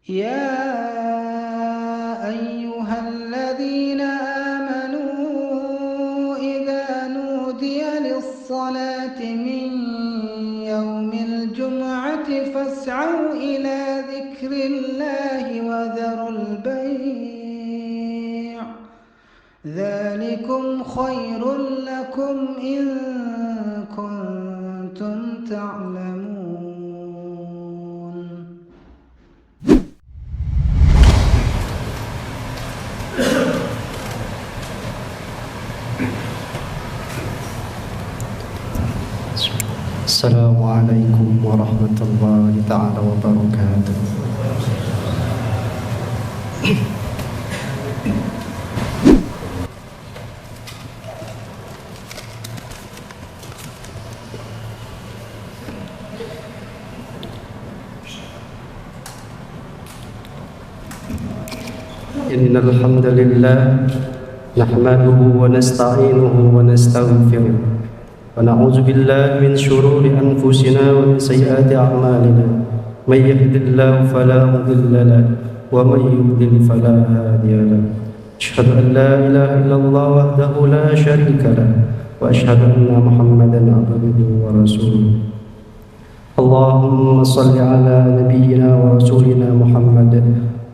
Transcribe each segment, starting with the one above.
يا أيها الذين آمنوا إذا نودي للصلاة من يوم الجمعة فاسعوا إلى ذكر الله وذروا البيع ذلكم خير لكم إن كنتم تعلمون. Assalamualaikum warahmatullahi ta'ala wabarakatuh. Innal hamdalillah nahmaduhu wa nasta'inuhu wa nastaghfiruh wa na'udzu billahi min shururi anfusina wa min sayyiati a'malina may yahdihillahu fala mudilla lahu wa may yudlil fala hadiya lahu asyhadu an la ilaha illallah wahdahu la syarika lahu wa asyhadu anna muhammadan abduhu wa rasuluh. Allahumma shalli ala nabiyyina wa rasulina Muhammad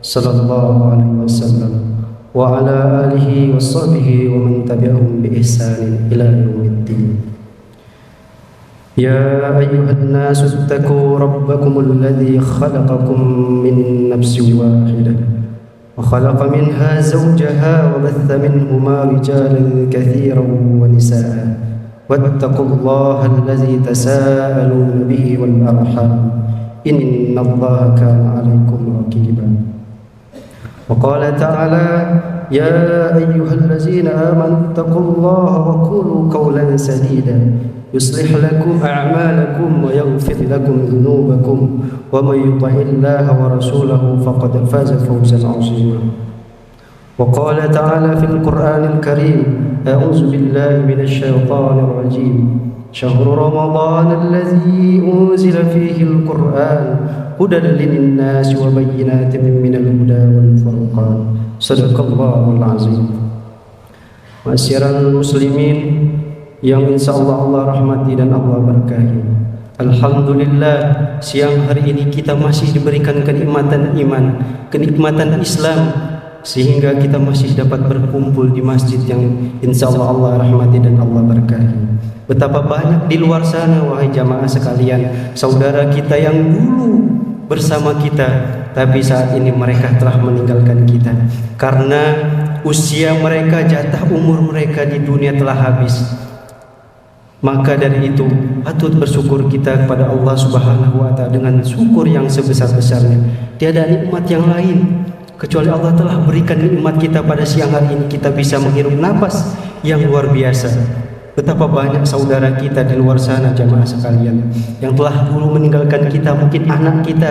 sallallahu alaihi wasallam wa ala alihi wa sahbihi wa man tabi'ahum bi ihsanin ila yaumiddin. Ya ayyuhan nasu ittaqu rabbakumul ladzi khalaqakum min nafsin wahidah wa khalaqa minha zawjaha wa batha minhuma rijalan katsiran wa nisaa wattaqullaha alladzi tasaaluna bihi wal arham innallaha kana 'alaykum raqiban. وقال تعالى يا أيها الذين آمنوا اتقوا الله وقولوا قولا سديدا يصلح لكم أعمالكم ويغفر لكم ذنوبكم ومن يطع الله ورسوله فقد فاز فوزا عظيما. وقال تعالى في القرآن الكريم أعوذ بالله من الشيطان الرجيم شهر رمضان الذي أنزل فيه القرآن هدى للناس وبينات من الهدى والفرقان صدق الله العظيم. Ma'asyiral muslimin yang insyaallah Allah rahmati dan Allah berkahi. Alhamdulillah, siang hari ini kita masih diberikan kenikmatan iman, kenikmatan Islam, sehingga kita masih dapat berkumpul di masjid yang insyaallah Allah rahmati dan Allah berkahi. Betapa banyak di luar sana wahai jamaah sekalian, saudara kita yang dulu bersama kita, tapi saat ini mereka telah meninggalkan kita karena usia mereka, jatah umur mereka di dunia telah habis. Maka dari itu patut bersyukur kita kepada Allah Subhanahu wa ta'ala dengan syukur yang sebesar-besarnya. Tiada nikmat yang lain kecuali Allah telah berikan nikmat kita pada siang hari ini. Kita bisa menghirup napas yang luar biasa. Betapa banyak saudara kita di luar sana jamaah sekalian yang telah dulu meninggalkan kita, mungkin anak kita,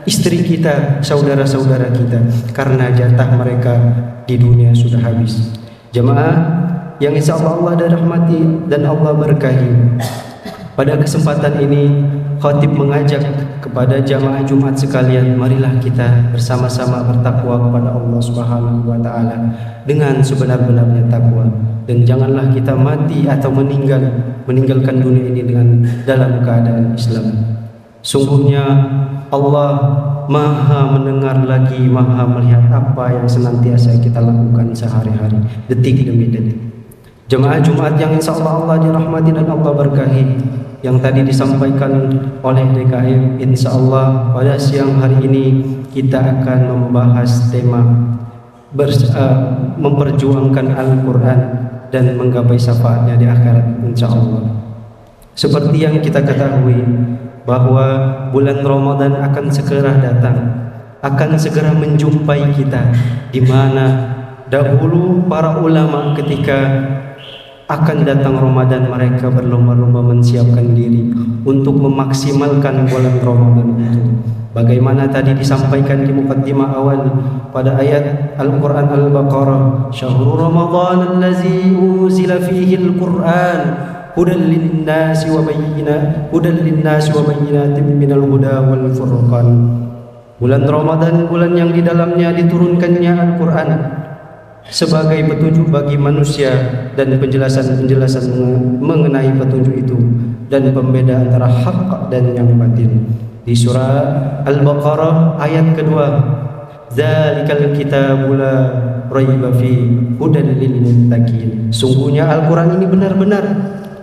istri kita, saudara-saudara kita, karena jatah mereka di dunia sudah habis. Jamaah yang insyaallah Allah dirahmati dan Allah berkahi, pada kesempatan ini khatib mengajak kepada jamaah Jumat sekalian, marilah kita bersama-sama bertakwa kepada Allah Subhanahu wa ta'ala dengan sebenar-benarnya takwa, dan janganlah kita mati atau meninggalkan dunia ini dalam keadaan Islam. Sungguhnya Allah Maha mendengar lagi Maha melihat apa yang senantiasa kita lakukan sehari-hari, detik demi detik. Jemaah Jumat yang insyaallah Allah dirahmati dan Allah berkahi, yang tadi disampaikan oleh DKM, insyaallah pada siang hari ini kita akan membahas tema memperjuangkan Al-Quran dan menggapai syafaatnya di akhirat insyaallah. Seperti yang kita ketahui bahwa bulan Ramadan akan segera datang, akan segera menjumpai kita, di mana dahulu para ulama ketika akan datang Ramadan mereka berlomba-lomba menyiapkan diri untuk memaksimalkan bulan Ramadan itu. Bagaimana tadi disampaikan di mukaddimah awal pada ayat Al-Quran Al-Baqarah, Syahrul Ramadan allazi unzila fihi Al-Quran hudan linnasi wa bayyinatin minal huda wal furqan. Bulan Ramadan, bulan yang di dalamnya diturunkannya Al-Quran sebagai petunjuk bagi manusia dan penjelasan-penjelasan mengenai petunjuk itu dan pembeda antara hak dan yang batin. Di surah Al-Baqarah ayat kedua, Dzalikal kitabu la raiba fi hudan lil muttaqin. Sungguhnya Al-Quran ini benar-benar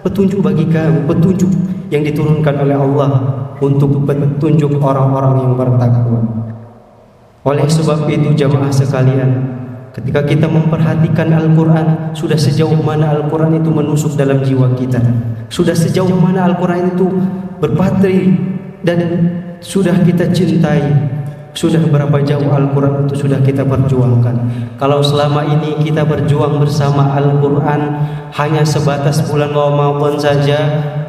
petunjuk bagi kamu, petunjuk yang diturunkan oleh Allah untuk petunjuk orang-orang yang bertakwa. Oleh sebab itu jamaah sekalian, ketika kita memperhatikan Al-Quran, sudah sejauh mana Al-Quran itu menusuk dalam jiwa kita, sudah sejauh mana Al-Quran itu berpatri dan sudah kita cintai. Sudah berapa jauh Al-Quran itu sudah kita perjuangkan. Kalau selama ini kita berjuang bersama Al-Quran hanya sebatas bulan Ramadan saja,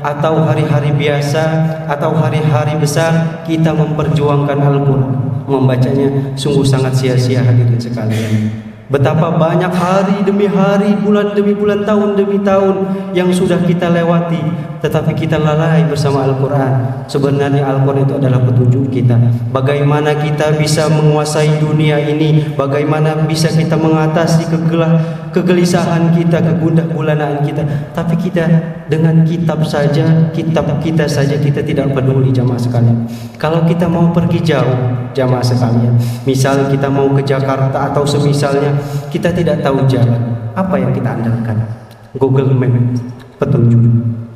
atau hari-hari biasa, atau hari-hari besar, kita memperjuangkan Al-Quran, membacanya sungguh sangat sia-sia hadirin sekalian. Betapa banyak hari demi hari, bulan demi bulan, tahun demi tahun yang sudah kita lewati, tetapi kita lalai bersama Al-Quran. Sebenarnya Al-Quran itu adalah petunjuk kita. Bagaimana kita bisa menguasai dunia ini, bagaimana bisa kita mengatasi kegelisahan kita, kegundah gulanaan kita. Tapi kita dengan kitab kita saja kita tidak peduli jamaah sekalian. Kalau kita mau pergi jauh jamaah sekalian, misal kita mau ke Jakarta atau semisalnya, kita tidak tahu jalan, apa yang kita andalkan? Google Map, petunjuk.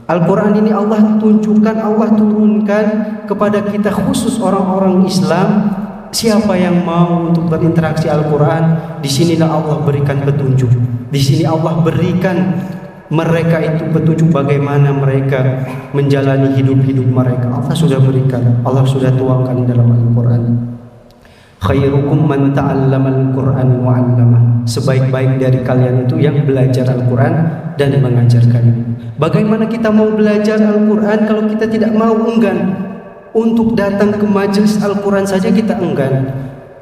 Al-Quran ini Allah tunjukkan, Allah turunkan kepada kita, khusus orang-orang Islam. Siapa yang mau untuk berinteraksi Al-Quran, di sinilah Allah berikan petunjuk. Di sini Allah berikan mereka itu petunjuk bagaimana mereka menjalani hidup-hidup mereka. Allah sudah berikan, Allah sudah tuangkan dalam Al-Quran. Khairukum man ta'allamal Qur'an wa 'allamah. Sebaik-baik dari kalian itu yang belajar Al-Quran dan mengajarkan. Bagaimana kita mau belajar Al-Quran kalau kita tidak mau, enggan untuk datang ke majelis Al-Quran saja kita enggan,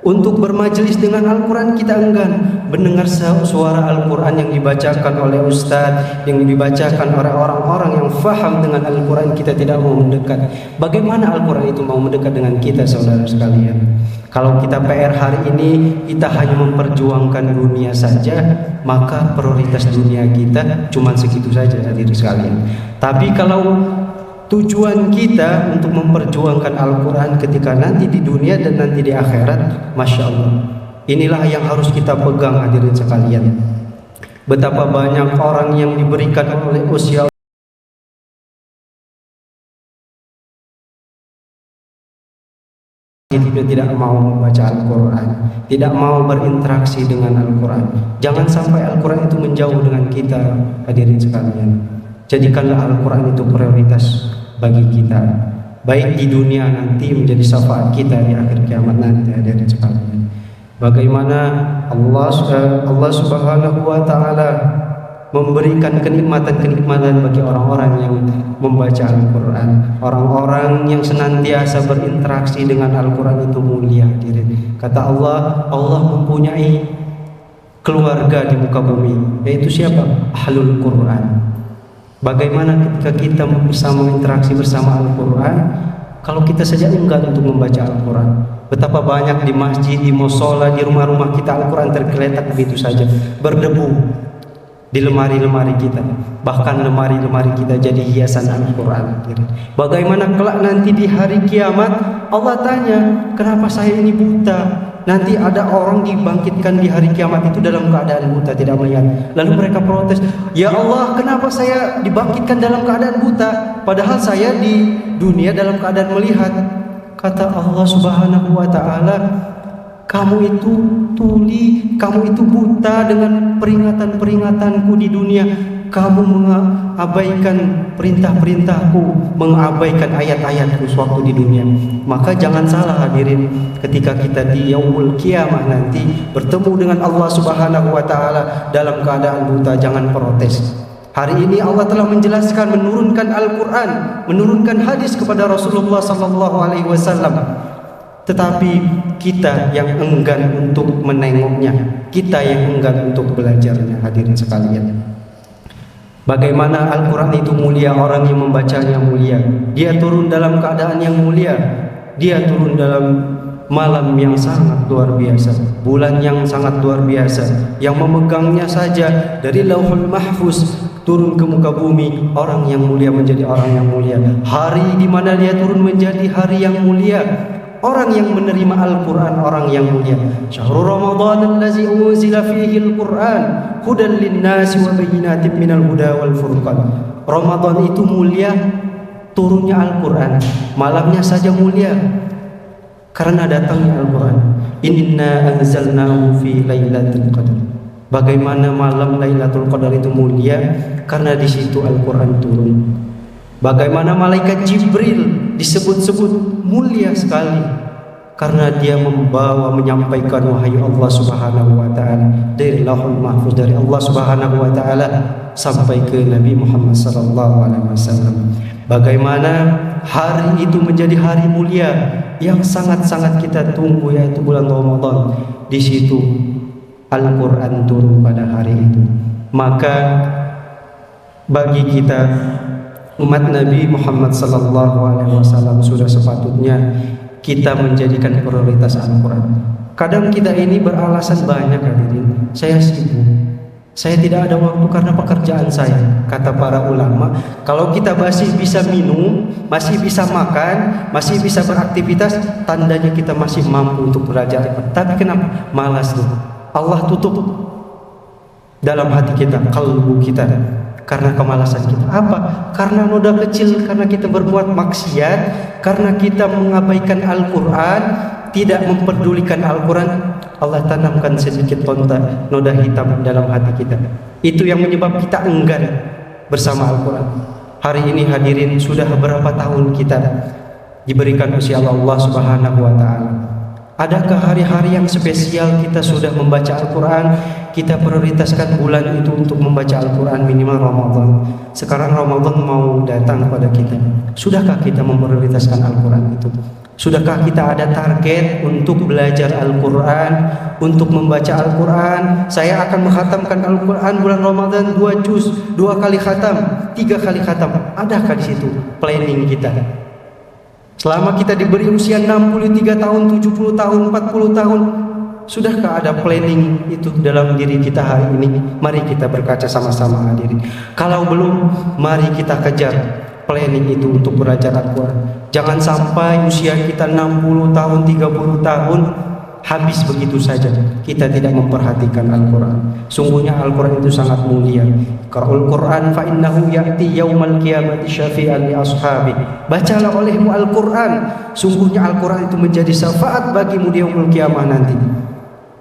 untuk bermajelis dengan Al-Quran kita enggan, mendengar suara Al-Quran yang dibacakan oleh ustaz, yang dibacakan oleh orang-orang yang faham dengan Al-Quran, kita tidak mau mendekat. Bagaimana Al-Quran itu mau mendekat dengan kita, saudara sekalian? Kalau kita PR hari ini kita hanya memperjuangkan dunia saja, maka prioritas dunia kita cuma segitu saja hadirin sekalian. Tapi kalau tujuan kita untuk memperjuangkan Al-Quran ketika nanti di dunia dan nanti di akhirat, Masya Allah, inilah yang harus kita pegang hadirin sekalian. Betapa banyak orang yang diberikan oleh usia tidak mau membaca Al-Quran, tidak mau berinteraksi dengan Al-Quran. Jangan sampai Al-Quran itu menjauh dengan kita hadirin sekalian. Jadikanlah Al-Quran itu prioritas bagi kita, baik di dunia nanti menjadi syafaat kita di akhir kiamat nanti hadirin sekalian. Bagaimana Allah Subhanahu wa taala memberikan kenikmatan-kenikmatan bagi orang-orang yang membaca Al-Quran. Orang-orang yang senantiasa berinteraksi dengan Al-Quran itu mulia hadirin. Kata Allah, Allah mempunyai keluarga di muka bumi, yaitu siapa? Ahlul Quran. Bagaimana ketika kita bersama interaksi bersama Al-Quran, kalau kita saja enggan untuk membaca Al-Quran? Betapa banyak di masjid, di musola, di rumah-rumah kita Al-Quran tergeletak begitu saja, berdebu di lemari-lemari kita, bahkan lemari-lemari kita jadi hiasan Al-Quran. Bagaimana kelak nanti di hari kiamat Allah tanya, kenapa saya ini buta? Nanti ada orang dibangkitkan di hari kiamat itu dalam keadaan buta, tidak melihat. Lalu mereka protes, ya Allah, kenapa saya dibangkitkan dalam keadaan buta, padahal saya di dunia dalam keadaan melihat? Kata Allah Subhanahu wa taala, kamu itu tuli, kamu itu buta dengan peringatan-peringatanku di dunia. Kamu mengabaikan perintah-perintahku, mengabaikan ayat-ayatku sewaktu di dunia. Maka jangan salah hadirin, ketika kita di yaumul kiamah nanti bertemu dengan Allah Subhanahu wa taala dalam keadaan buta, jangan protes. Hari ini Allah telah menjelaskan, menurunkan Al-Quran, menurunkan hadis kepada Rasulullah sallallahu alaihi wasallam. Tetapi kita yang enggan untuk menengoknya, kita yang enggan untuk belajarnya hadirin sekalian. Bagaimana Al-Quran itu mulia, orang yang membacanya mulia. Dia turun dalam keadaan yang mulia, dia turun dalam malam yang sangat luar biasa, bulan yang sangat luar biasa, yang memegangnya saja dari Lauhul Mahfuz turun ke muka bumi, orang yang mulia menjadi orang yang mulia. Hari di mana dia turun menjadi hari yang mulia, orang yang menerima Al-Quran, orang yang mulia. Syahrul Ramadan allazi unzila fihi Al-Quran hudan linnasi wa bayyinatin minal huda wal furqan. Ramadan itu mulia, turunnya Al-Quran, malamnya saja mulia karena datangnya Al-Quran. Inna anzalnahu fi lailatul qadar. Bagaimana malam Lailatul Qadar itu mulia karena di situ Al-Quran turun. Bagaimana malaikat Jibril disebut-sebut mulia sekali karena dia menyampaikan wahyu Allah Subhanahu wa taala dari Lauhul Mahfuz, dari Allah Subhanahu wa taala sampai ke Nabi Muhammad sallallahu alaihi wasallam. Bagaimana hari itu menjadi hari mulia yang sangat-sangat kita tunggu, yaitu bulan Ramadan. Di situ Al-Quran turun pada hari itu. Maka bagi kita umat Nabi Muhammad sallallahu alaihi wasallam sudah sepatutnya kita menjadikan prioritas Al-Quran. Kadang kita ini beralasan banyak, hadirin. Saya sibuk, saya tidak ada waktu karena pekerjaan saya. Kata para ulama, kalau kita masih bisa minum, masih bisa makan, masih bisa beraktivitas, tandanya kita masih mampu untuk belajar. Tapi kenapa? Malas tuh. Allah tutup dalam hati kita, kalbu kita, karena kemalasan kita. Apa? Karena noda kecil, karena kita berbuat maksiat, karena kita mengabaikan Al-Quran, tidak memperdulikan Al-Quran. Allah tanamkan sedikit noda hitam dalam hati kita. Itu yang menyebab kita enggan bersama Al-Quran. Hari ini hadirin, sudah berapa tahun kita diberikan usia Allah Subhanahu wa taala? Adakah hari-hari yang spesial kita sudah membaca Al-Quran? Kita prioritaskan bulan itu untuk membaca Al-Quran, minimal Ramadan. Sekarang Ramadan mau datang pada kita. Sudahkah kita memprioritaskan Al-Quran itu? Sudahkah kita ada target untuk belajar Al-Quran, untuk membaca Al-Quran? Saya akan menghatamkan Al-Quran bulan Ramadan 2 juz, 2 kali khatam, 3 kali khatam. Adakah di situ planning kita? Selama kita diberi usia 63 tahun, 70 tahun, 40 tahun, sudahkah ada planning itu dalam diri kita hari ini? Mari kita berkaca sama-sama hadirin. Kalau belum, mari kita kejar planning itu untuk belajar Al-Quran. Jangan sampai usia kita 60 tahun, 30 tahun habis begitu saja, kita tidak memperhatikan Al-Quran. Sungguhnya Al-Quran itu sangat mulia. Qur'ul Quran fa innahu ya'ti yaumal qiyamati syafi'an li ashabi. Bacalah olehmu Al-Quran, sungguhnya Al-Quran itu menjadi syafaat bagimu di yaumul qiyamah nanti.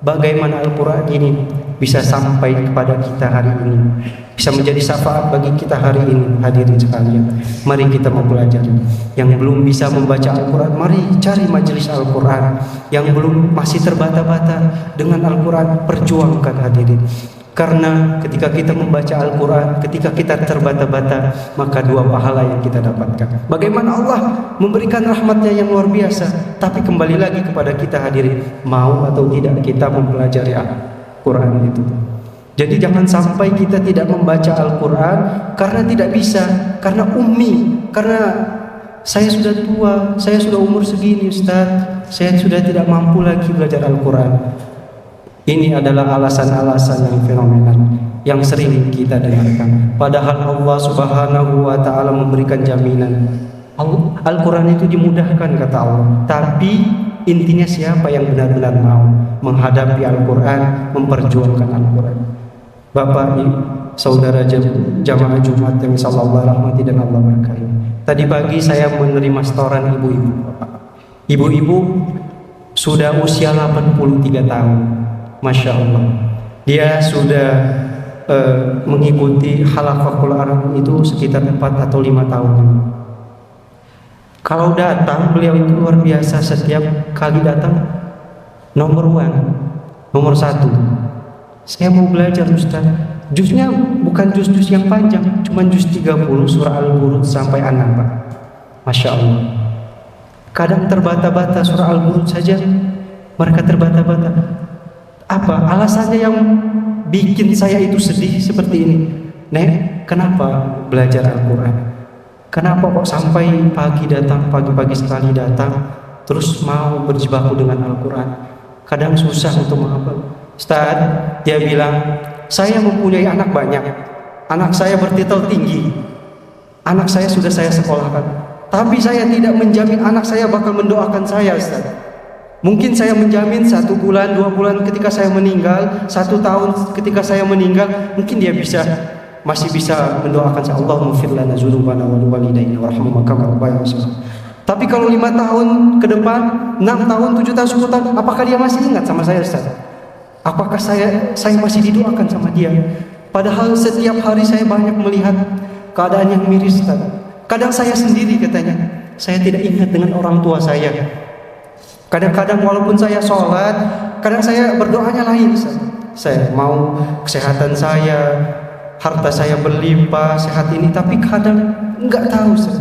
Bagaimana Al-Quran ini bisa sampai kepada kita hari ini, bisa menjadi syafaat bagi kita hari ini, hadirin sekalian. Mari kita mempelajari. Yang belum bisa membaca Al-Quran, mari cari majelis Al-Quran. Yang belum, masih terbata-bata dengan Al-Quran, perjuangkan hadirin. Karena ketika kita membaca Al-Quran, ketika kita terbata-bata, maka 2 pahala yang kita dapatkan. Bagaimana Allah memberikan rahmatnya yang luar biasa. Tapi kembali lagi kepada kita hadirin, mau atau tidak kita mempelajari Al-Quran itu. Jadi jangan sampai kita tidak membaca Al-Quran karena tidak bisa, karena ummi, karena saya sudah tua, saya sudah umur segini Ustaz, saya sudah tidak mampu lagi belajar Al-Quran. Ini adalah alasan-alasan yang fenomenal yang sering kita dengarkan. Padahal Allah Subhanahu wa taala memberikan jaminan. Al-Quran itu dimudahkan kata Allah. Tapi intinya siapa yang benar-benar mau menghadapi Al-Quran, memperjuangkan Al-Quran. Bapak, saudara jamaah Jumat yang insyaallah rahmati dan Allah berkahi. Tadi pagi saya menerima setoran ibu-ibu. Ibu-ibu sudah usia 83 tahun. Masya Allah, dia sudah mengikuti halaqah Quran itu sekitar 4 atau 5 tahun. Kalau datang, beliau itu luar biasa. Setiap kali datang, nomor 1, saya mau belajar Ustaz. Jusnya bukan jus-jus yang panjang, cuma jus 30 surah Al-Burud sampai An-Naba. Masya Allah. Kadang terbata-bata surah Al-Burud saja, mereka terbata-bata. Apa alasannya yang bikin saya itu sedih seperti ini? Nek, kenapa belajar Al-Quran? Kenapa kok sampai pagi datang, pagi-pagi sekali datang, terus mau berjibaku dengan Al-Quran. Kadang susah untuk menghafal. Ustaz, dia bilang, saya mempunyai anak banyak, anak saya bertitel tinggi, anak saya sudah saya sekolahkan, tapi saya tidak menjamin anak saya bakal mendoakan saya, Ustaz. Mungkin saya menjamin 1 bulan, 2 bulan ketika saya meninggal, 1 tahun ketika saya meninggal, mungkin dia masih bisa mendoakan saya, Allahumma fir lana dzunubana wa liwalidayna warhamhuma kama rabbayana shaghira. Tapi kalau 5 tahun ke depan, 6 tahun, 7 tahun, 10 tahun, apakah dia masih ingat sama saya, Ustaz? Apakah saya masih didoakan sama dia? Padahal setiap hari saya banyak melihat keadaan yang miris, Ustaz. Kadang saya sendiri katanya, saya tidak ingat dengan orang tua saya. Kadang-kadang walaupun saya sholat, kadang saya berdoanya lain, Ustaz. Saya mau kesehatan saya, harta saya berlimpah, sehat ini, tapi kadang enggak tahu, Ustaz.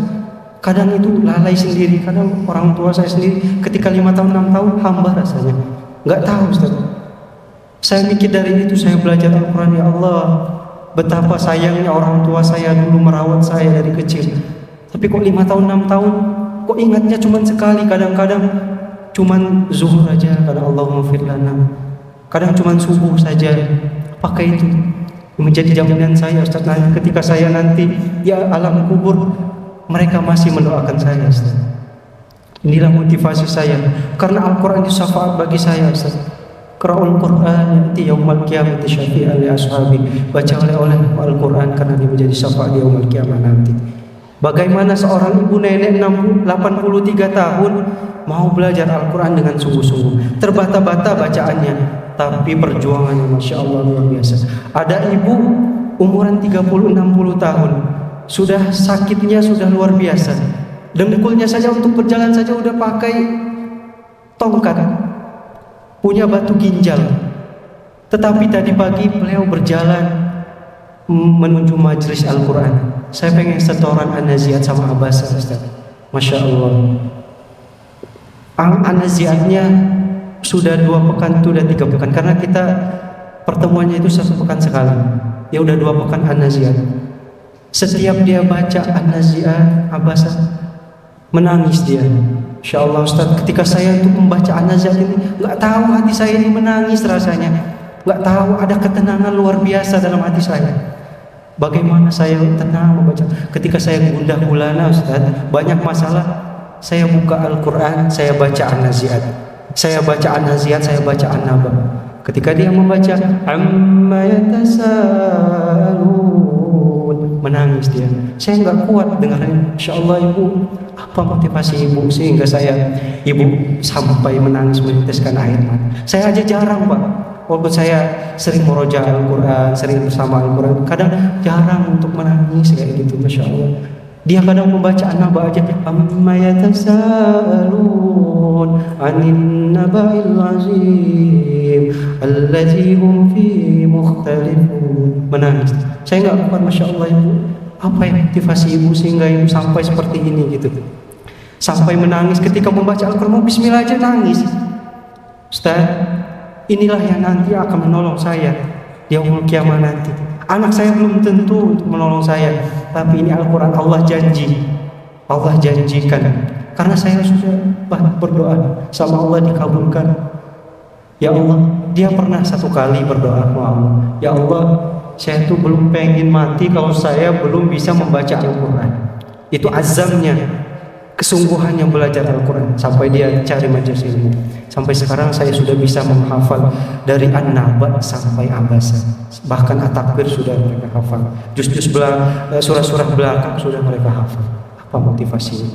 Kadang itu lalai sendiri, kadang orang tua saya sendiri ketika 5 tahun, 6 tahun hamba rasanya. Enggak tahu, Ustaz. Saya mikir dari itu, saya belajar Al-Quran, ya Allah, betapa sayangnya orang tua saya dulu merawat saya dari kecil. Tapi kok 5 tahun, 6 tahun, kok ingatnya cuma sekali, kadang-kadang cuman zuhur aja, kadang Allahumma fir lana, kadang cuman subuh saja. Apakah itu menjadi jaminan saya, Ustaz, ketika saya nanti di alam kubur, mereka masih mendoakan saya, Ustaz? Inilah motivasi saya, karena Al-Quran itu syafaat bagi saya, Ustaz. Qira'ul Quran ya'ti yaumal qiyamati syafi'an li ashabi. Baca oleh Al-Quran karena dia menjadi syafaat di yaumul qiyamah nanti. Bagaimana seorang ibu nenek 83 tahun mau belajar Al-Quran dengan sungguh-sungguh, terbata-bata bacaannya, tapi perjuangannya Masya Allah luar biasa. Ada ibu umuran 30-60 tahun, sudah sakitnya sudah luar biasa, dengkulnya saja untuk berjalan saja udah pakai tongkat, punya batu ginjal. Tetapi tadi pagi beliau berjalan menuju majelis Al-Quran. Saya pengen setoran An-Nazi'at sama Abasa, Ustaz. Masya Allah. An-Nazi'atnya sudah 2 pekan, itu udah 3 pekan, karena kita pertemuannya itu 1 pekan sekali. Ya udah 2 pekan An-Nazi'at. Setiap dia baca An-Nazi'at, Abasa menangis dia. Insya Allah, Ustaz, ketika saya itu membaca An-Nazi'at ini, nggak tahu hati saya ini menangis rasanya, nggak tahu ada ketenangan luar biasa dalam hati saya. Bagaimana saya tenang membaca? Ketika saya gundah gulana, Ustaz, banyak masalah, saya buka Al-Quran, saya baca An-Nazi'at, saya baca An-Nazi'at, saya baca An-Naba. Ketika dia membaca amma yatasaalun, menangis dia. Saya nggak kuat dengarnya. Insya Allah, Ibu, apa motivasi Ibu sehingga Ibu sampai menangis meneteskan air mata? Saya aja jarang, Pak. Walaupun saya sering meroja Al-Quran, sering bersama Al-Quran, kadang jarang untuk menangis kayak gitu. Masya Allah. Dia kadang membaca An-Naba aja, amma yatasaalun anin naba'il azim allazi hum fi mukhtalifun, menangis. Saya nggak kuat, Masya Allah, Ibu. Apa yang motivasi Ibu sehingga Ibu sampai seperti ini gitu, sampai menangis ketika membaca Al-Quran, bismillah aja nangis. Ustaz, inilah yang nanti akan menolong saya di yaumul qiyamah nanti. Anak saya belum tentu untuk menolong saya, tapi ini Al-Quran Allah janjikan. Karena saya sudah berdoa sama Allah, dikabulkan. Ya Allah, dia pernah 1 kali berdoa sama Allah, ya Allah, saya tuh belum pengen mati kalau saya belum bisa membaca Al-Quran. Itu azamnya, kesungguhannya belajar Al-Quran, sampai dia cari majelis ilmu. Sampai sekarang saya sudah bisa menghafal dari An-Naba sampai Abasa, bahkan At-Takbir sudah mereka hafal, juz-juz surah-surah belakang sudah mereka hafal. Apa motivasinya?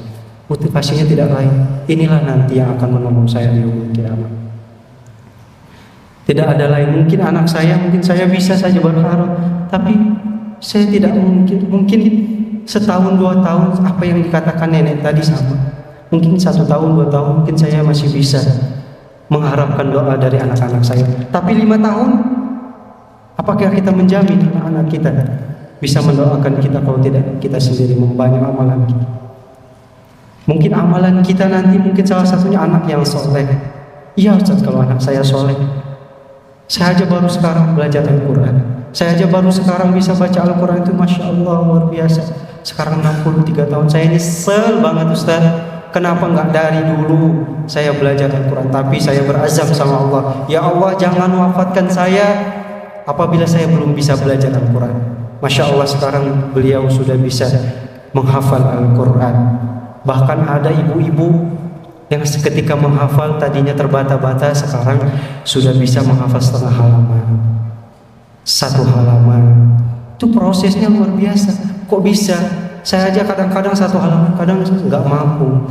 Motivasinya tidak lain, inilah nanti yang akan menolong saya di yaumul qiyamah. Tidak ada lain. Mungkin anak saya, mungkin saya bisa saja berharap, tapi saya tidak mungkin setahun 2 tahun apa yang dikatakan nenek tadi sama. Mungkin 1 tahun 2 tahun mungkin saya masih bisa mengharapkan doa dari anak-anak saya. Tapi 5 tahun, apakah kita menjamin anak-anak kita bisa mendoakan kita kalau tidak kita sendiri membanyak amalan kita? Mungkin amalan kita nanti mungkin salah satunya anak yang soleh. Iya, Ustaz, kalau anak saya soleh, saya aja baru sekarang belajar Al-Quran, saya aja baru sekarang bisa baca Al-Quran, itu Masya Allah luar biasa. Sekarang 63 tahun, saya nyesel banget, Ustaz, kenapa nggak dari dulu saya belajar Al-Quran, tapi saya berazam sama Allah, ya Allah jangan wafatkan saya apabila saya belum bisa belajar Al-Quran. Masya Allah, sekarang beliau sudah bisa menghafal Al-Quran. Bahkan ada ibu-ibu yang ketika menghafal tadinya terbata-bata, sekarang sudah bisa menghafal setengah halaman, 1 halaman. Itu prosesnya luar biasa. Kok bisa? Saya aja kadang-kadang 1 halaman, kadang nggak mampu.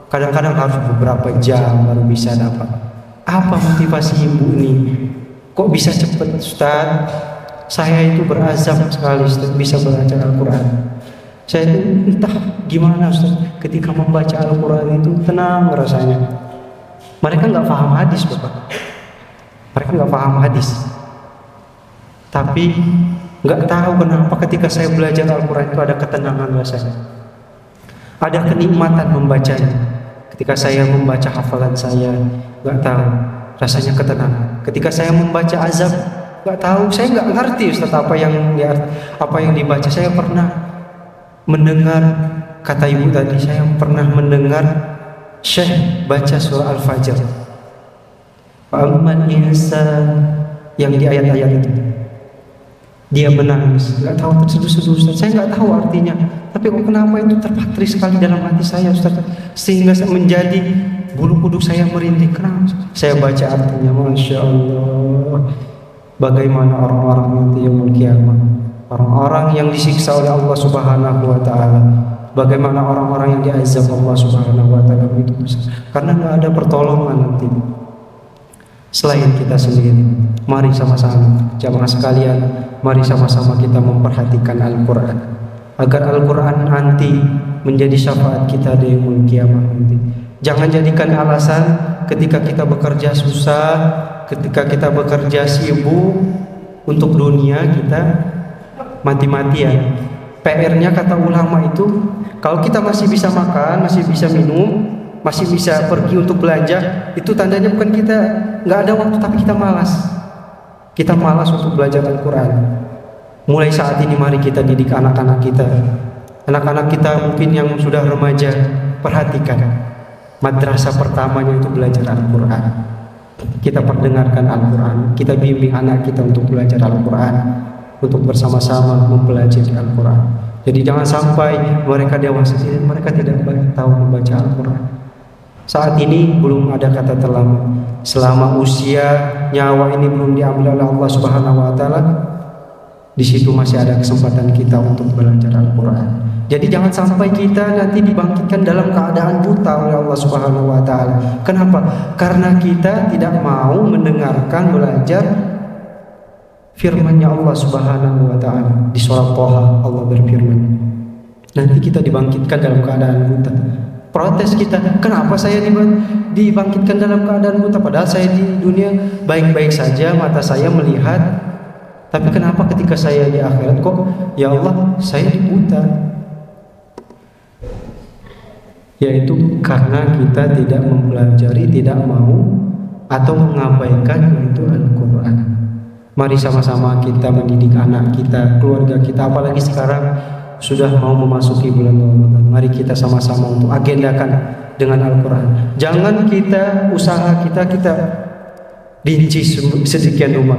Kadang-kadang harus beberapa jam baru bisa dapat. Apa motivasi ibu ini? Kok bisa cepat, Ustaz? Saya itu berazam sekali Ustaz, bisa belajar Al-Quran. Saya itu entah gimana Ustaz, ketika membaca Al-Quran itu tenang rasanya. Mereka nggak paham hadis, Bapak. Mereka nggak paham hadis. Tapi nggak tahu kenapa ketika saya belajar Al-Quran itu ada ketenangan rasanya. Ada kenikmatan membacanya. Ketika saya membaca hafalan saya, nggak tahu rasanya ketenangan. Ketika saya membaca azab, nggak tahu, saya nggak ngerti Ustaz apa yang dibaca. Saya pernah mendengar, kata ibu tadi, saya pernah mendengar Syekh baca surah Al-Fajr. Fa'amman insan, yang di ayat-ayat itu dia menangis, nggak tahu terseduh-seduh Ustaz. Saya nggak tahu artinya, tapi kok kenapa itu terpatri sekali dalam hati saya Ustaz, sehingga menjadi bulu kuduk saya merinding. Kenapa? Saya baca artinya, Masya Allah, bagaimana orang-orang nanti yaumul kiamat, orang-orang yang disiksa oleh Allah Subhanahu wa Ta'ala, bagaimana orang-orang yang diazab Allah Subhanahu wa Ta'ala itu, karena nggak ada pertolongan nanti selain kita sendiri. Mari sama-sama jamaah sekalian, mari sama-sama kita memperhatikan Al-Quran, agar Al-Quran nanti menjadi syafaat kita di yaumul kiamat nanti. Jangan jadikan alasan ketika kita bekerja susah, ketika kita bekerja sibuk untuk dunia, kita mati-matian. PR-nya kata ulama itu, kalau kita masih bisa makan, masih bisa minum, masih bisa pergi untuk belanja, itu tandanya bukan kita nggak ada waktu, tapi kita malas. Kita malas untuk belajar Al-Quran. Mulai saat ini mari kita didik anak-anak kita. Anak-anak kita mungkin yang sudah remaja, perhatikan. Madrasah pertamanya itu belajar Al-Quran. Kita perdengarkan Al-Quran, kita bimbing anak kita untuk belajar Al-Quran, untuk bersama-sama mempelajari Al-Quran. Jadi jangan sampai mereka dewasa mereka tidak tahu membaca Al-Quran. Saat ini belum ada kata terlambat. Selama usia nyawa ini belum diambil oleh Allah Subhanahu wa Ta'ala, di situ masih ada kesempatan kita untuk belajar Al-Quran. Jadi jangan sampai kita nanti dibangkitkan dalam keadaan buta oleh Allah Subhanahu wa Ta'ala. Kenapa? Karena kita tidak mau mendengarkan, belajar firman-Nya Allah Subhanahu wa Ta'ala. Di surah Thaha Allah berfirman, nanti kita dibangkitkan dalam keadaan buta. Protes kita, kenapa saya dibangkitkan dalam keadaan buta, padahal saya di dunia baik-baik saja, mata saya melihat, tapi kenapa ketika saya di akhirat kok ya Allah saya buta? Yaitu karena kita tidak mempelajari, tidak mau atau mengabaikan yaitu Al-Quran. Mari sama-sama kita mendidik anak kita, keluarga kita, apalagi sekarang sudah mau memasuki bulan Ramadan. Mari kita sama-sama untuk agendakan dengan Al-Quran. Jangan kita, usaha kita rinci sedemikian rupa,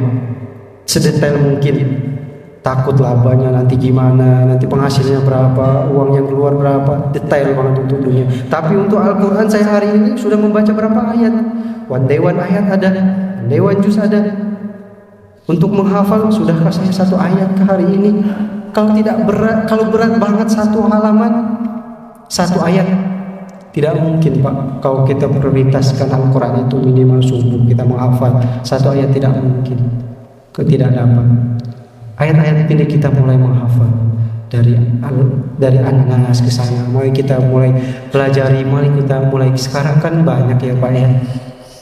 sedetail mungkin. Takut labanya nanti gimana, nanti penghasilnya berapa, uang yang keluar berapa, detail banget untuk dunia. Tapi untuk Al-Quran saya hari ini sudah membaca berapa ayat, one day one ayat ada, one day one juz ada. Untuk menghafal, sudahkah saya 1 ayat ke hari ini? Kalau tidak berat, kalau berat banget 1 halaman, 1 ayat, tidak mungkin Pak. Kalau kita prioritaskan Al-Quran itu minimal subuh kita menghafal 1 ayat, tidak mungkin, tidak dapat. Ayat-ayat ini kita mulai menghafal dari An-Nas ke sana. Mulai kita mulai pelajari, mulai kita mulai sekarang kan banyak ya Pak ya.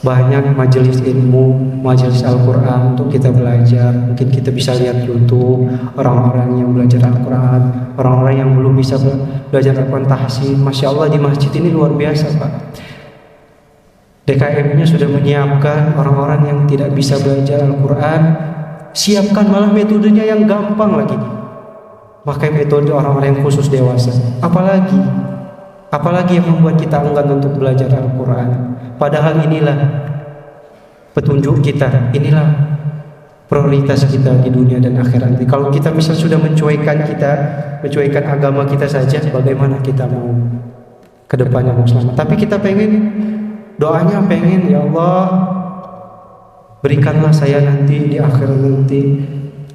Banyak majelis ilmu, majelis Al-Quran untuk kita belajar. Mungkin kita bisa lihat YouTube orang-orang yang belajar Al-Quran, orang-orang yang belum bisa belajar Al-Quran tahsin. Masya Allah di masjid ini luar biasa Pak. DKM-nya sudah menyiapkan orang-orang yang tidak bisa belajar Al-Quran, siapkan malah metodenya yang gampang lagi. Pakai metode orang-orang yang khusus dewasa. Apalagi Apalagi yang membuat kita enggan untuk belajar Al-Quran? Padahal inilah petunjuk kita, inilah prioritas kita di dunia dan akhirat. Kalau kita misal sudah mencuaikan agama kita saja, bagaimana kita mau ke depannya mau selamat? Tapi kita doanya pengen, ya Allah, berikanlah saya nanti di akhirat nanti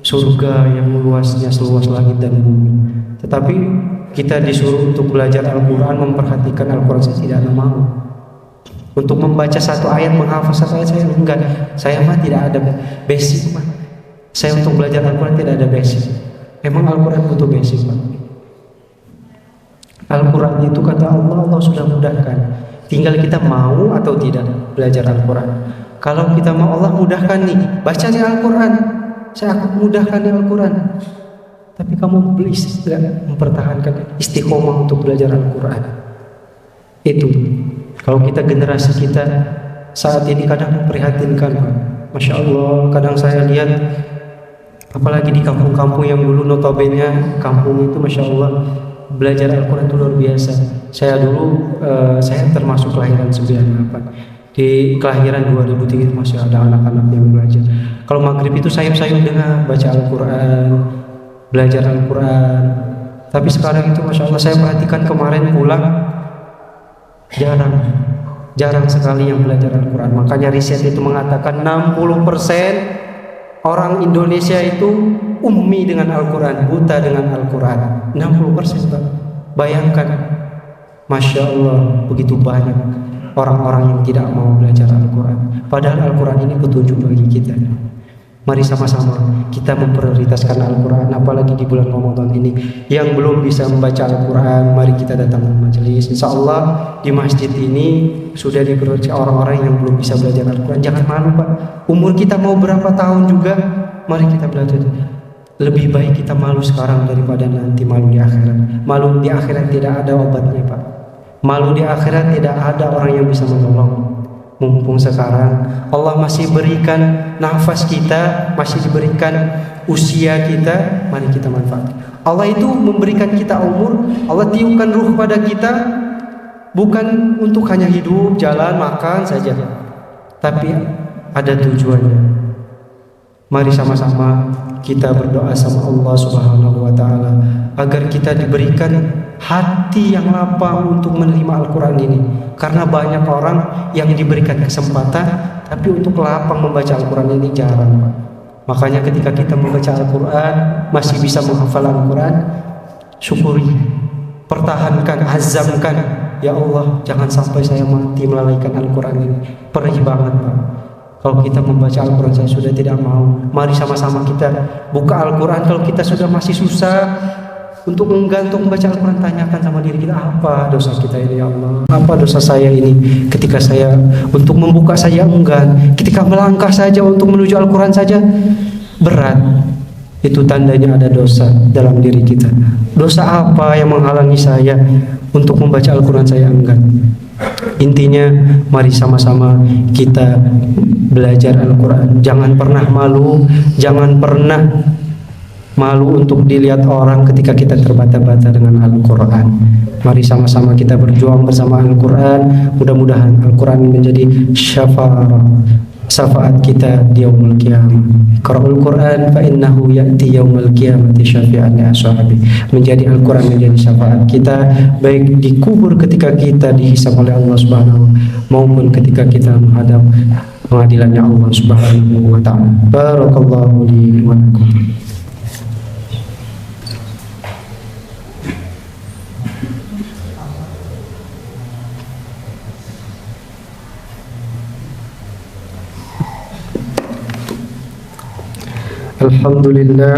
surga yang luasnya seluas langit dan bumi. Tetapi kita disuruh untuk belajar Al-Quran, memperhatikan Al-Quran, saya tidak mau. Untuk membaca satu ayat, menghafal satu ayat, saya enggak. Saya mah tidak ada basic, Pak. Saya untuk belajar Al-Quran tidak ada basic. Emang Al-Quran butuh basic, Pak? Al-Quran itu kata Allah sudah mudahkan. Tinggal kita mau atau tidak belajar Al-Quran. Kalau kita mau, Allah mudahkan nih, baca nih Al-Quran, saya akan mudahkan nih Al-Quran. Tapi kamu tidak mempertahankan istiqomah untuk belajar Al-Quran. Itu kalau kita generasi kita saat ini kadang memprihatinkan, Pak. Masya Allah, kadang saya lihat apalagi di kampung-kampung yang dulu notabene kampung itu Masya Allah belajar Al-Quran itu luar biasa. Saya dulu saya termasuk kelahiran 98. Di kelahiran 2003 masih ada anak-anak yang belajar. Kalau maghrib itu sayup-sayup dengan baca Al-Quran, belajar Al-Quran. Tapi sekarang itu Masya Allah, saya perhatikan kemarin pulang jarang sekali yang belajar Al-Quran. Makanya riset itu mengatakan 60% orang Indonesia itu ummi dengan Al-Quran, buta dengan Al-Quran. 60%, Pak. Bayangkan, Masya Allah, begitu banyak orang-orang yang tidak mau belajar Al-Quran. Padahal Al-Quran ini petunjuk bagi kita. Mari sama-sama kita memprioritaskan Al-Quran, apalagi di bulan Ramadan ini. Yang belum bisa membaca Al-Quran, mari kita datang ke majelis. Insya Allah di masjid ini sudah diprioritaskan orang-orang yang belum bisa belajar Al-Quran. Jangan malu, Pak. Umur kita mau berapa tahun juga, mari kita belajar. Lebih baik kita malu sekarang daripada nanti malu di akhirat. Malu di akhirat tidak ada obatnya, Pak. Malu di akhirat tidak ada orang yang bisa menolong. Mumpung sekarang Allah masih berikan nafas kita, masih diberikan usia kita, mari kita manfaatkan. Allah itu memberikan kita umur, Allah tiupkan ruh pada kita bukan untuk hanya hidup, jalan, makan saja, tapi ada tujuannya. Mari sama-sama kita berdoa sama Allah Subhanahu wa taala agar kita diberikan hati yang lapang untuk menerima Al-Quran ini. Karena banyak orang yang diberikan kesempatan tapi untuk lapang membaca Al-Quran ini jarang, Pak. Makanya ketika kita membaca Al-Quran, masih bisa menghafal Al-Quran, syukuri, pertahankan, azamkan, ya Allah, jangan sampai saya mati melalaikan Al-Quran ini. Perih banget, Pak. Kalau kita membaca Al-Quran, saya sudah tidak mau. Mari sama-sama kita buka Al-Quran. Kalau kita sudah masih susah untuk menggantung baca Al-Quran, tanyakan sama diri kita, apa dosa kita ini, ya Allah? Apa dosa saya ini? Ketika saya untuk membuka saja enggan, ketika melangkah saja untuk menuju Al-Quran saja berat. Itu tandanya ada dosa dalam diri kita. Dosa apa yang menghalangi saya untuk membaca Al-Quran, saya enggan? Intinya mari sama-sama kita belajar Al-Quran. Jangan pernah malu, jangan pernah malu untuk dilihat orang ketika kita terbata-bata dengan Al-Quran. Mari sama-sama kita berjuang bersama Al-Quran. Mudah-mudahan Al-Quran menjadi syafaat kita di yaumul qiyamah. Qra'ul Quran fa innahu ya'ti yaumul qiyamati syafi'an li ashabi. Menjadi Al-Quran menjadi syafaat kita baik di kubur ketika kita dihisab oleh Allah Subhanahu maupun ketika kita menghadap pengadilannya Allah Subhanahu wa taala. Barakallahu li wa lakum. Alhamdulillah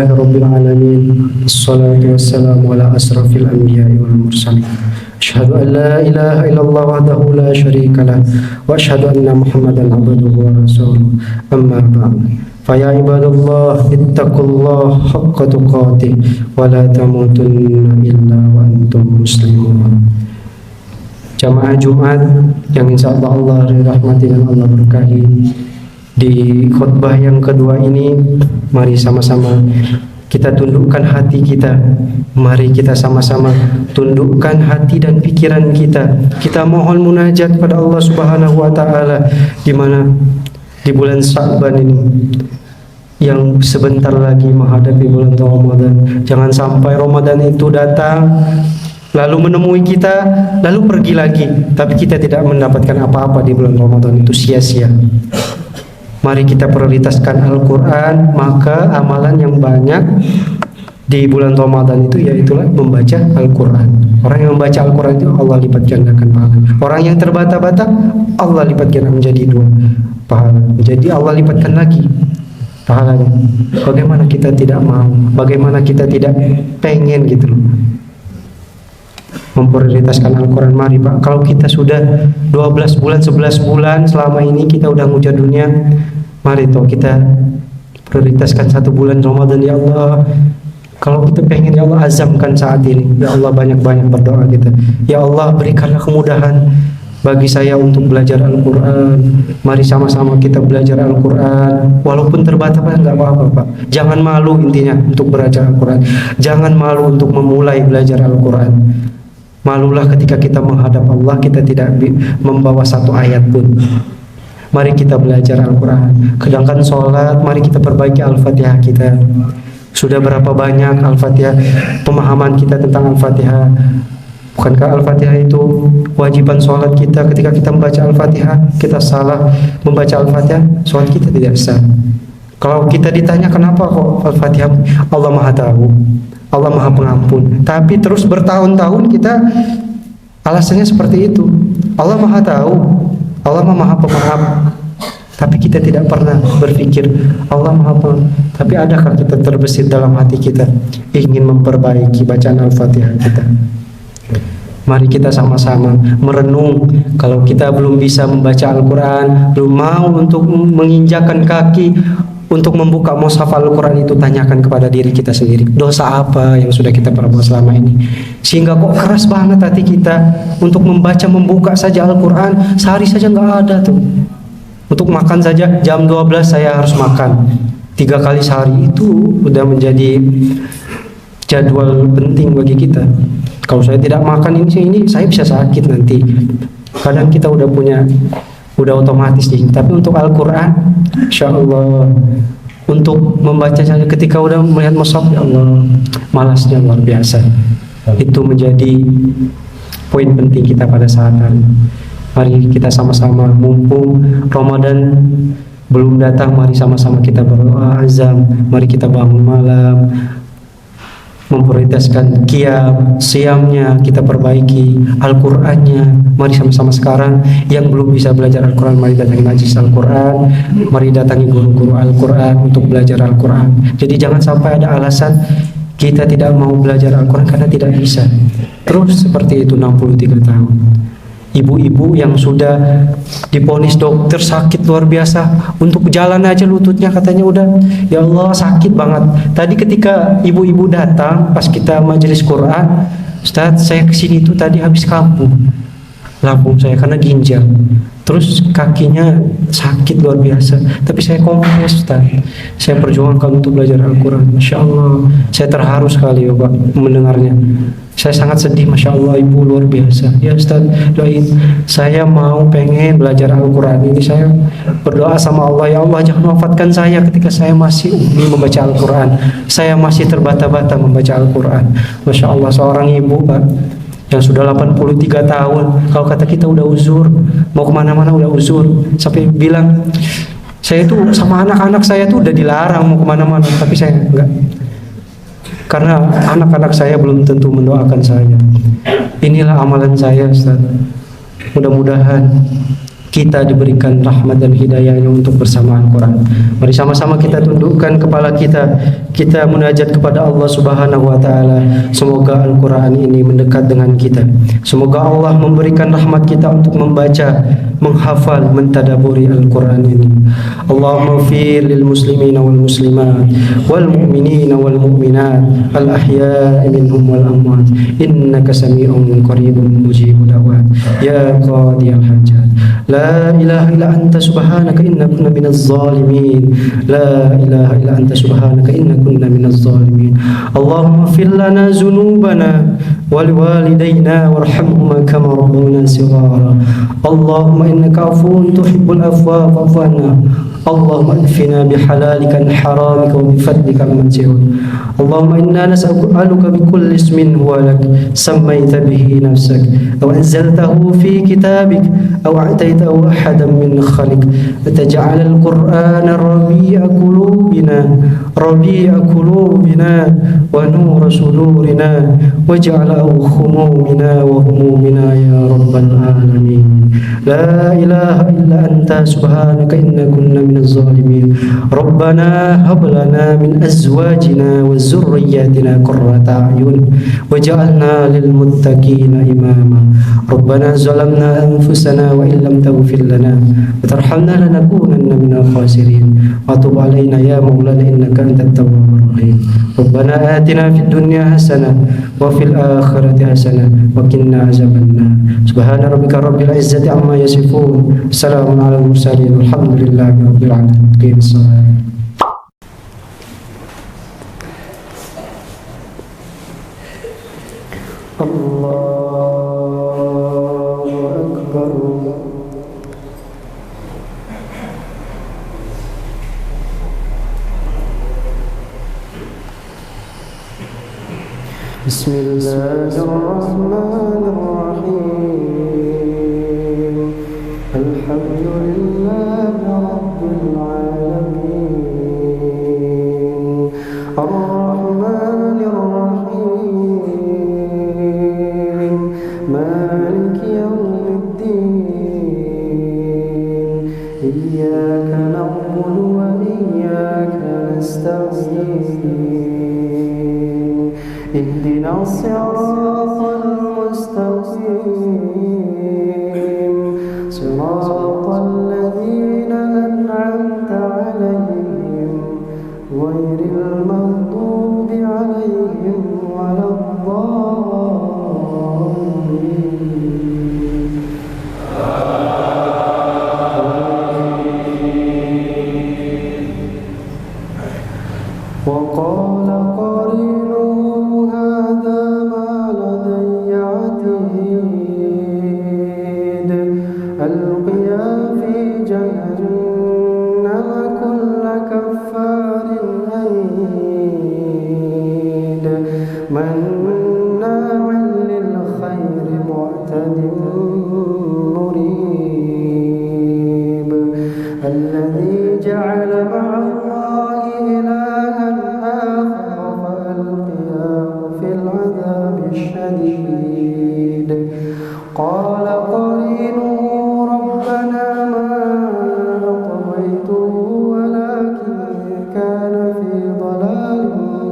Rabbil Alamin. Assalatu wassalamu ala asrafil anbiya'i wal mursalin. Asyhadu an la ilaha illallah wahdahu la syarika lah wa asyhadu anna Muhammadan abduhu wa rasuluh. Amma ba'd. Faya ibadallah ittaqullaha haqqa tuqatih wa la tamutunna illa wa antum muslimun. Jamaah Jumat yang insyaallah Allah dirahmati dan Allah berkahi, di khutbah yang kedua ini mari sama-sama Kita tundukkan hati kita. Mari kita sama-sama tundukkan hati dan pikiran kita. Kita mohon munajat pada Allah Subhanahu wa taala di mana di bulan Sya'ban ini yang sebentar lagi menghadapi bulan Ramadan. Jangan sampai Ramadan itu datang lalu menemui kita, lalu pergi lagi, tapi kita tidak mendapatkan apa-apa di bulan Ramadan. Itu sia-sia. Mari kita prioritaskan Al-Quran. Maka amalan yang banyak di bulan Ramadan itu yaitulah membaca Al-Quran. Orang yang membaca Al-Quran itu Allah lipat gandakan pahala. Orang yang terbata-bata Allah lipat gandakan menjadi 2 pahala. Jadi Allah lipatkan lagi pahalanya. Bagaimana kita tidak mau? Bagaimana kita tidak pengen gitu loh memprioritaskan Al-Quran. Mari Pak, kalau kita sudah 12 bulan, 11 bulan selama ini kita udah ngujar dunia, mari toh kita prioritaskan 1 bulan Ramadan. Ya Allah, kalau kita pengen, ya Allah azamkan saat ini. Ya Allah, banyak-banyak berdoa kita. Ya Allah, berikanlah kemudahan bagi saya untuk belajar Al-Quran. Mari sama-sama kita belajar Al-Quran. Walaupun terbatas nggak apa-apa Pak. Jangan malu intinya untuk belajar Al-Quran. Jangan malu untuk memulai belajar Al-Quran. Malulah ketika kita menghadap Allah, kita tidak membawa 1 ayat pun. Mari kita belajar Al-Quran. Sedangkan sholat, mari kita perbaiki Al-Fatihah kita. Sudah berapa banyak Al-Fatihah, pemahaman kita tentang Al-Fatihah. Bukankah Al-Fatihah itu kewajiban sholat kita? Ketika kita membaca Al-Fatihah, kita salah membaca Al-Fatihah, sholat kita tidak sah. Kalau kita ditanya kenapa kok Al-Fatihah, Allah Maha tahu, Allah Maha Pengampun. Tapi terus bertahun-tahun kita alasannya seperti itu. Allah Maha tahu, Allah Maha Pemaaf. Tapi kita tidak pernah berpikir Allah Maha Pengampun. Tapi adakah kita terbesit dalam hati kita ingin memperbaiki bacaan Al-Fatihah kita? Mari kita sama-sama merenung. Kalau kita belum bisa membaca Al-Quran, belum mau untuk menginjakan kaki untuk membuka mushaf Al-Quran itu, tanyakan kepada diri kita sendiri. Dosa apa yang sudah kita perbuat selama ini sehingga kok keras banget hati kita untuk membuka saja Al-Quran. Sehari saja nggak ada tuh. Untuk makan saja jam 12 saya harus makan 3 kali sehari. Itu udah menjadi jadwal penting bagi kita. Kalau saya tidak makan ini saya bisa sakit nanti. Kadang kita udah otomatis sih. Tapi untuk Al-Quran, Insya Allah, untuk membaca saja ketika udah melihat mushaf, ya Allah, malasnya luar biasa. Itu menjadi poin penting kita pada saat ini. Mari kita sama-sama, mumpung Ramadan belum datang, mari sama-sama kita berdoa azam. Mari kita bangun malam, memprioritaskan qiyam, siamnya kita perbaiki, Al-Qur'annya. Mari sama-sama sekarang yang belum bisa belajar Al-Qur'an, mari datangi majlis Al-Qur'an, mari datangi guru-guru Al-Qur'an untuk belajar Al-Qur'an. Jadi jangan sampai ada alasan kita tidak mau belajar Al-Qur'an karena tidak bisa. Terus seperti itu 63 tahun. Ibu-ibu yang sudah diponis dokter sakit luar biasa, untuk jalan aja lututnya katanya udah, ya Allah sakit banget. Tadi ketika ibu-ibu datang pas kita majelis Quran, Ustaz saya kesini tuh tadi habis lambung saya karena ginjal, terus kakinya sakit luar biasa, tapi saya kompres Ustaz, saya perjuangkan untuk belajar Al-Quran. Masya Allah, saya terharu sekali ya Pak mendengarnya. Saya sangat sedih, Masya Allah, ibu luar biasa. Ya Ustaz, doain saya pengen belajar Al-Quran ini. Saya berdoa sama Allah, ya Allah jangan wafatkan saya ketika saya masih ummi membaca Al-Quran, saya masih terbata-bata membaca Al-Quran. Masya Allah, seorang ibu Pak yang sudah 83 tahun, kalau kata kita udah uzur, mau kemana-mana udah uzur, sampai bilang saya itu sama anak-anak saya tuh udah dilarang mau kemana-mana, tapi saya enggak, karena anak-anak saya belum tentu mendoakan saya. Inilah amalan saya Ustaz. Mudah-mudahan kita diberikan rahmat dan hidayahnya untuk bersama Al-Quran. Mari sama-sama kita tundukkan kepala kita, kita munajat kepada Allah Subhanahu wa Ta'ala. Semoga Al-Quran ini mendekat dengan kita. Semoga Allah memberikan rahmat kita untuk membaca, menghafal, mentadaburi Al-Quran ini. Allahumma ighfir lil muslimina wal muslimat wal mu'minina wal mu'minat al ahya'i minhum wal amwat innaka sami'un qaribun mujibud da'wat ya qadiyal hajat لا إله إلا أنت سبحانك إنا كنا من الظالمين. لا إله إلا أنت سبحانك إنا كنا من الظالمين. اللهم اغفر لنا ذنوبنا ولوالدينا وارحمهما كما ربونا صغارا. اللهم إنك عفو تحب العفو فاعف عنا. اللهم اكفنا بحلالك عن حرامك وبفضلك عمن سواك. اللهم إنا نسألك بكل اسم هو لك سميت به نفسك أو أنزلته في كتابك أو أعطيته أحدا من خلقك فتجعل القرآن ربيع قلوبنا ونور صدورنا واجعل همومنا وهمومنا يا رب العالمين. لا إله إلا أنت سبحانك إنا كنا من الظالمين. ربنا هب لنا من أزواجنا وذرياتنا قرة أعين واجعلنا للمتقين إماما. ربنا ظلمنا أنفسنا وإن لم تغفر لنا وترحمنا لنكونن من الخاسرين. وتب علينا يا مولانا إنك أنت التواب الرحيم. ربنا آتنا في الدنيا حسنة وفي الآخرة حسنة وقنا عذاب النار. سبحان ربك رب العزة عما يصفون. السلام على المرسلين والحمد لله رب العالمين. قيم الصلاة. الله أكبر. بسم الله الرحمن الرحيم. الحمد لله رب العالمين. الرحمن الرحيم. مالك يوم الدين. إياك نعبد وإياك نستعين. اهدنا الصراط المستقيم. صراط الذين أنعمت عليهم غير المغضوب عليهم ولا الضالين. وقال قرينه هذا ما لدي عتيد. ألقيا في جهنم كل كفار عنيد مناع للخير معتد مريب. الذي جعل مع الله إلها آخر فألقياه في العذاب الشديد. قال قرينه ربنا ما أطغيته ولكن كان في ضلال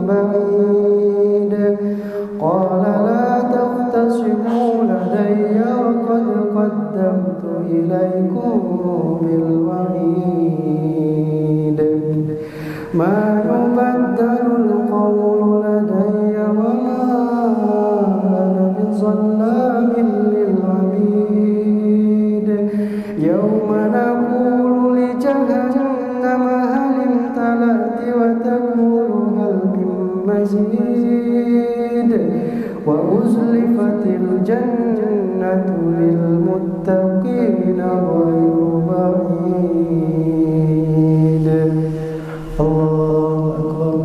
بعيد. قال لا تختصموا لدي وقد قدمت إليكم بالوعيد. ما يبدل القول لدي وما أنا بظلام للعبيد. يوم نقول لجهنم هل امتلأت وتقول هل من مزيد. وأزلفت الجنة للمتقين غير بعيد. الله أكبر.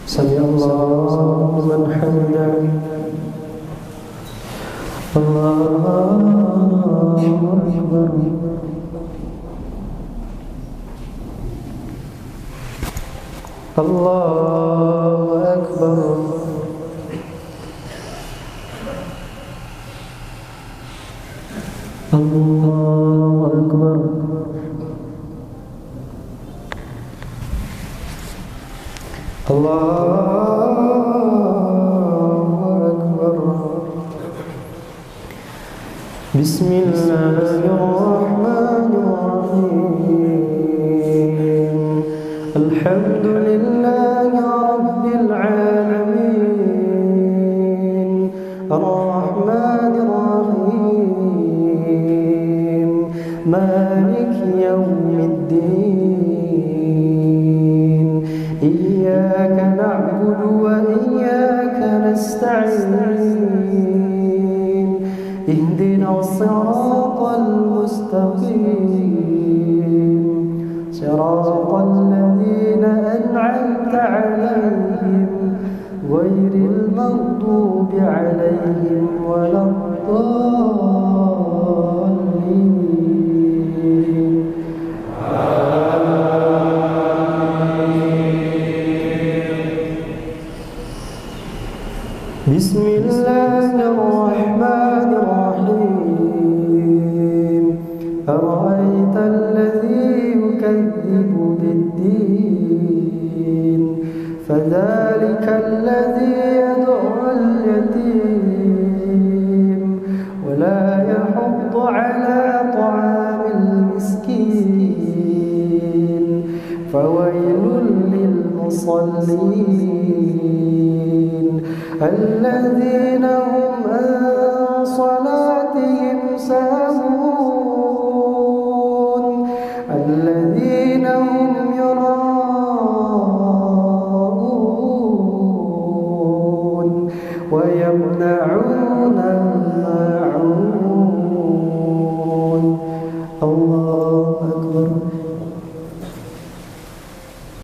سمع الله لمن حمده. الله أكبر. الله أكبر. الله أكبر. الله أكبر. بسم الله الرحمن الرحيم. الحمد لله رب العالمين. الرحمن الرحيم. مالك يوم الدين إياك نعبد وإياك نستعين اهدنا الصراط المستقيم صراط الذين أنعمت عليهم غير المغضوب عليهم ولا الضالين. بسم الله الرحمن الرحيم أرأيت الذي يكذب بالدين فذلك الذي يدعو اليتيم ولا يحض على طعام المسكين فويل للمصلين الذين هم عن صلاتهم ساهون الذين هم يراءون ويمنعون الماعون